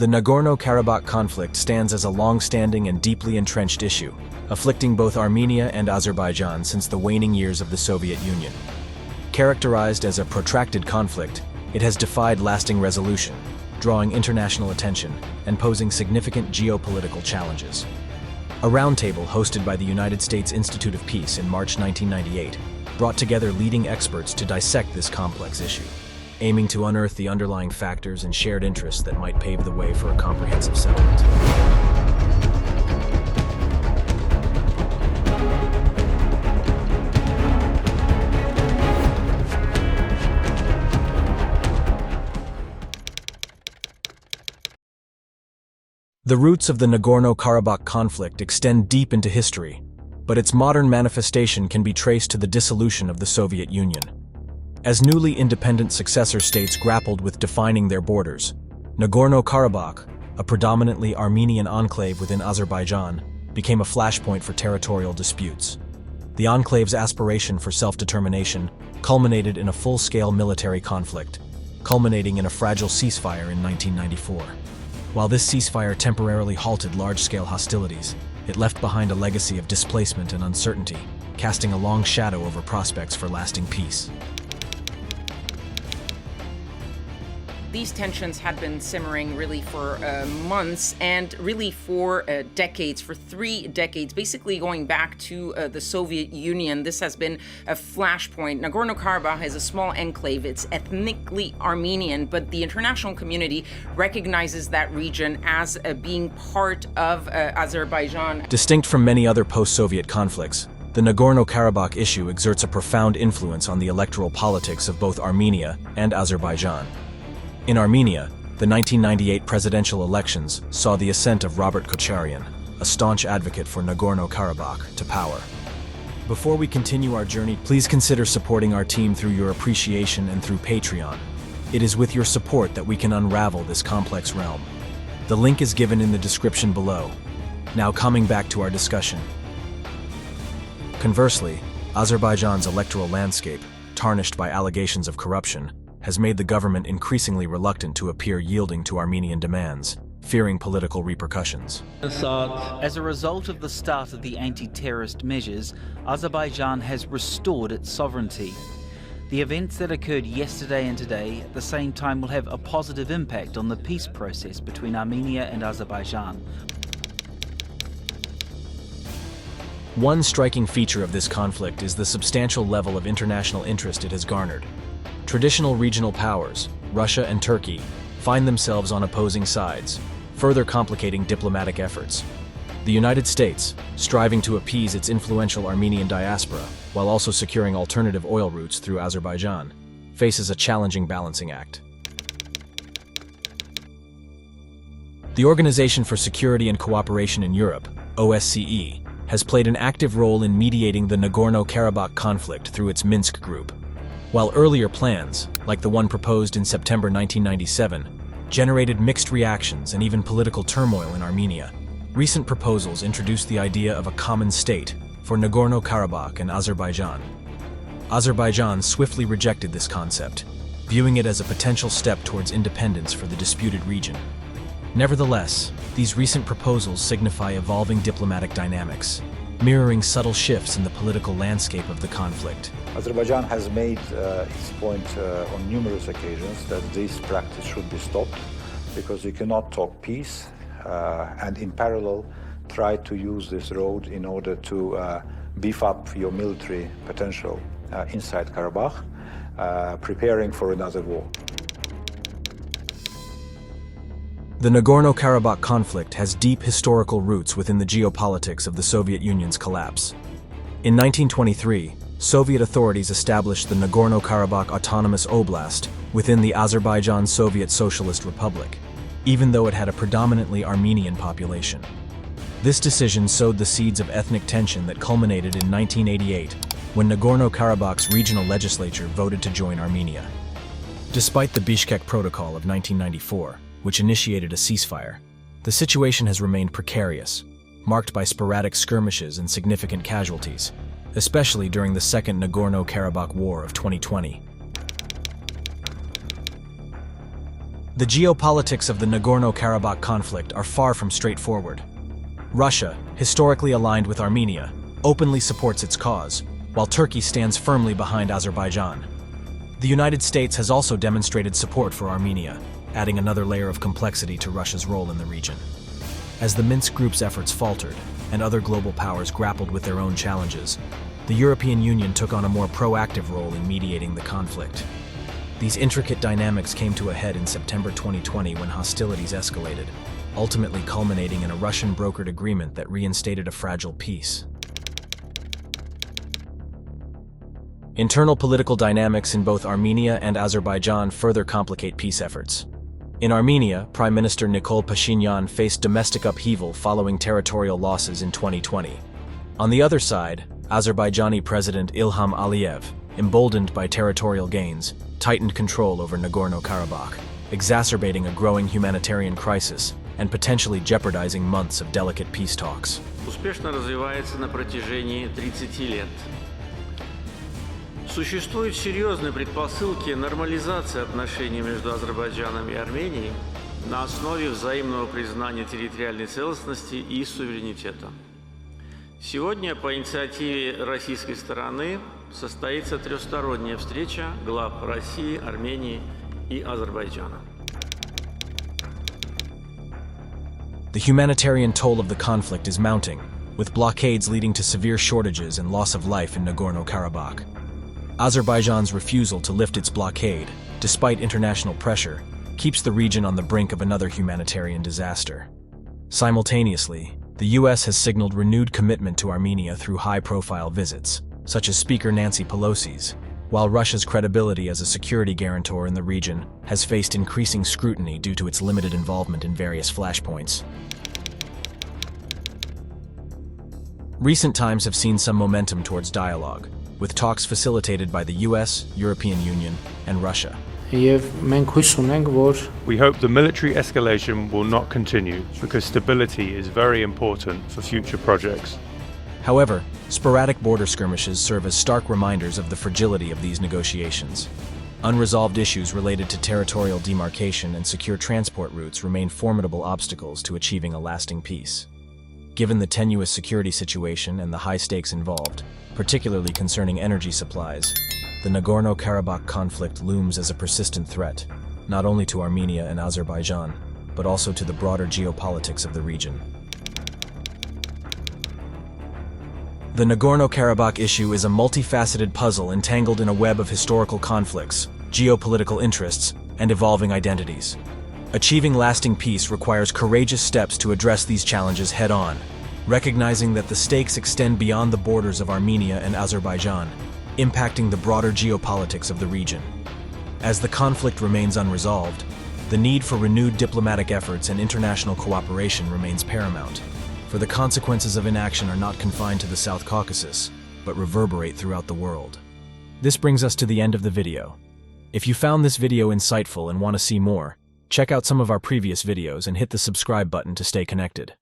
The Nagorno-Karabakh conflict stands as a long-standing and deeply entrenched issue, afflicting both Armenia and Azerbaijan since the waning years of the Soviet Union. Characterized as a protracted conflict, it has defied lasting resolution, drawing international attention and posing significant geopolitical challenges. A roundtable hosted by the United States Institute of Peace in March 1998 brought together leading experts to dissect this complex issue, aiming to unearth the underlying factors and shared interests that might pave the way for a comprehensive settlement. The roots of the Nagorno-Karabakh conflict extend deep into history, but its modern manifestation can be traced to the dissolution of the Soviet Union. As newly independent successor states grappled with defining their borders, Nagorno-Karabakh, a predominantly Armenian enclave within Azerbaijan, became a flashpoint for territorial disputes. The enclave's aspiration for self-determination culminated in a full-scale military conflict, culminating in a fragile ceasefire in 1994. While this ceasefire temporarily halted large-scale hostilities, it left behind a legacy of displacement and uncertainty, casting a long shadow over prospects for lasting peace. These tensions had been simmering really for months and really for decades, for 3 decades, basically going back to the Soviet Union. This has been a flashpoint. Nagorno-Karabakh is a small enclave. It's ethnically Armenian, but the international community recognizes that region as being part of Azerbaijan. Distinct from many other post-Soviet conflicts, the Nagorno-Karabakh issue exerts a profound influence on the electoral politics of both Armenia and Azerbaijan. In Armenia, the 1998 presidential elections saw the ascent of Robert Kocharyan, a staunch advocate for Nagorno-Karabakh, to power. Before we continue our journey, please consider supporting our team through your appreciation and through Patreon. It is with your support that we can unravel this complex realm. The link is given in the description below. Now coming back to our discussion. Conversely, Azerbaijan's electoral landscape, tarnished by allegations of corruption, has made the government increasingly reluctant to appear yielding to Armenian demands, fearing political repercussions. As a result of the start of the anti-terrorist measures, Azerbaijan has restored its sovereignty. The events that occurred yesterday and today at the same time will have a positive impact on the peace process between Armenia and Azerbaijan. One striking feature of this conflict is the substantial level of international interest it has garnered. Traditional regional powers, Russia and Turkey, find themselves on opposing sides, further complicating diplomatic efforts. The United States, striving to appease its influential Armenian diaspora while also securing alternative oil routes through Azerbaijan, faces a challenging balancing act. The Organization for Security and Cooperation in Europe, OSCE, has played an active role in mediating the Nagorno-Karabakh conflict through its Minsk group. While earlier plans, like the one proposed in September 1997, generated mixed reactions and even political turmoil in Armenia, recent proposals introduced the idea of a common state for Nagorno-Karabakh and Azerbaijan. Azerbaijan swiftly rejected this concept, viewing it as a potential step towards independence for the disputed region. Nevertheless, these recent proposals signify evolving diplomatic dynamics, mirroring subtle shifts in the political landscape of the conflict. Azerbaijan has made its point on numerous occasions that this practice should be stopped because you cannot talk peace and in parallel try to use this road in order to beef up your military potential inside Karabakh, preparing for another war. The Nagorno-Karabakh conflict has deep historical roots within the geopolitics of the Soviet Union's collapse. In 1923, Soviet authorities established the Nagorno-Karabakh Autonomous Oblast within the Azerbaijan Soviet Socialist Republic, even though it had a predominantly Armenian population. This decision sowed the seeds of ethnic tension that culminated in 1988, when Nagorno-Karabakh's regional legislature voted to join Armenia. Despite the Bishkek Protocol of 1994, which initiated a ceasefire, the situation has remained precarious, marked by sporadic skirmishes and significant casualties, especially during the Second Nagorno-Karabakh War of 2020. The geopolitics of the Nagorno-Karabakh conflict are far from straightforward. Russia, historically aligned with Armenia, openly supports its cause, while Turkey stands firmly behind Azerbaijan. The United States has also demonstrated support for Armenia, adding another layer of complexity to Russia's role in the region. As the Minsk group's efforts faltered, and other global powers grappled with their own challenges, the European Union took on a more proactive role in mediating the conflict. These intricate dynamics came to a head in September 2020 when hostilities escalated, ultimately culminating in a Russian-brokered agreement that reinstated a fragile peace. Internal political dynamics in both Armenia and Azerbaijan further complicate peace efforts. In Armenia, Prime Minister Nikol Pashinyan faced domestic upheaval following territorial losses in 2020. On the other side, Azerbaijani President Ilham Aliyev, emboldened by territorial gains, tightened control over Nagorno-Karabakh, exacerbating a growing humanitarian crisis and potentially jeopardizing months of delicate peace talks. Успешно развивается на протяжении 30 лет. Существуют серьезные предпосылки нормализации отношений между Азербайджаном и Арменией на основе взаимного признания территориальной целостности и суверенитета. Сегодня по инициативе российской стороны состоится трехсторонняя встреча глав России, Армении и Азербайджана. The humanitarian toll of the conflict is mounting, with blockades leading to severe shortages and loss of life in Nagorno-Karabakh. Azerbaijan's refusal to lift its blockade, despite international pressure, keeps the region on the brink of another humanitarian disaster. Simultaneously, the U.S. has signaled renewed commitment to Armenia through high-profile visits, such as Speaker Nancy Pelosi's, while Russia's credibility as a security guarantor in the region has faced increasing scrutiny due to its limited involvement in various flashpoints. Recent times have seen some momentum towards dialogue, with talks facilitated by the US, European Union, and Russia. We hope the military escalation will not continue because stability is very important for future projects. However, sporadic border skirmishes serve as stark reminders of the fragility of these negotiations. Unresolved issues related to territorial demarcation and secure transport routes remain formidable obstacles to achieving a lasting peace. Given the tenuous security situation and the high stakes involved, particularly concerning energy supplies, the Nagorno-Karabakh conflict looms as a persistent threat, not only to Armenia and Azerbaijan, but also to the broader geopolitics of the region. The Nagorno-Karabakh issue is a multifaceted puzzle entangled in a web of historical conflicts, geopolitical interests, and evolving identities. Achieving lasting peace requires courageous steps to address these challenges head-on, recognizing that the stakes extend beyond the borders of Armenia and Azerbaijan, impacting the broader geopolitics of the region. As the conflict remains unresolved, the need for renewed diplomatic efforts and international cooperation remains paramount, for the consequences of inaction are not confined to the South Caucasus, but reverberate throughout the world. This brings us to the end of the video. If you found this video insightful and want to see more, check out some of our previous videos and hit the subscribe button to stay connected.